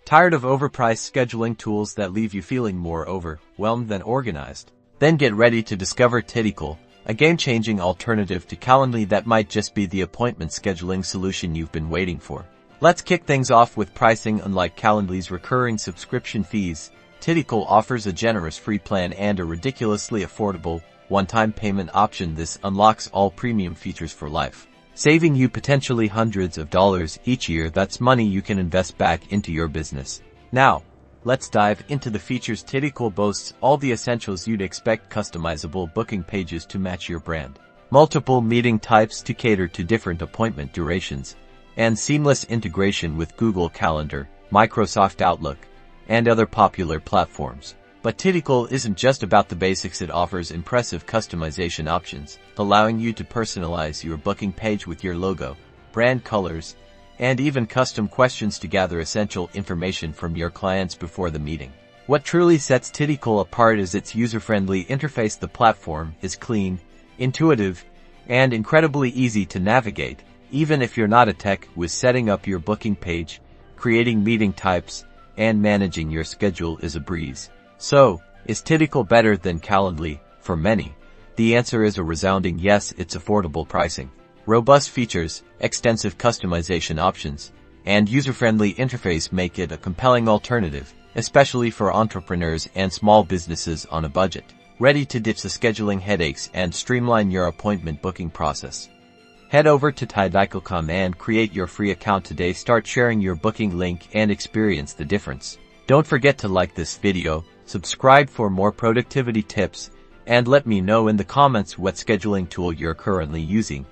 Tired of overpriced scheduling tools that leave you feeling more overwhelmed than organized? Then get ready to discover Tidycal, a game-changing alternative to Calendly that might just be the appointment scheduling solution you've been waiting for. Let's kick things off with pricing. Unlike Calendly's recurring subscription fees, Tidycal offers a generous free plan and a ridiculously affordable one-time payment option. This unlocks all premium features for life, saving you potentially hundreds of dollars each year. That's money you can invest back into your business. Now, let's dive into the features. Tidycal boasts all the essentials you'd expect: customizable booking pages to match your brand, multiple meeting types to cater to different appointment durations, and seamless integration with Google Calendar, Microsoft Outlook, and other popular platforms. But Tidycal isn't just about the basics. It offers impressive customization options, allowing you to personalize your booking page with your logo, brand colors, and even custom questions to gather essential information from your clients before the meeting. What truly sets Tidycal apart is its user-friendly interface. The platform is clean, intuitive, and incredibly easy to navigate. Even if you're not a tech whiz, setting up your booking page, creating meeting types, and managing your schedule is a breeze. So, is Tidycal better than Calendly? For many, the answer is a resounding yes. Its affordable pricing, robust features, extensive customization options, and user-friendly interface make it a compelling alternative, especially for entrepreneurs and small businesses on a budget, ready to ditch the scheduling headaches and streamline your appointment booking process. Head over to Tidycal.com and create your free account today. Start sharing your booking link and experience the difference. Don't forget to like this video, subscribe for more productivity tips, and let me know in the comments what scheduling tool you're currently using.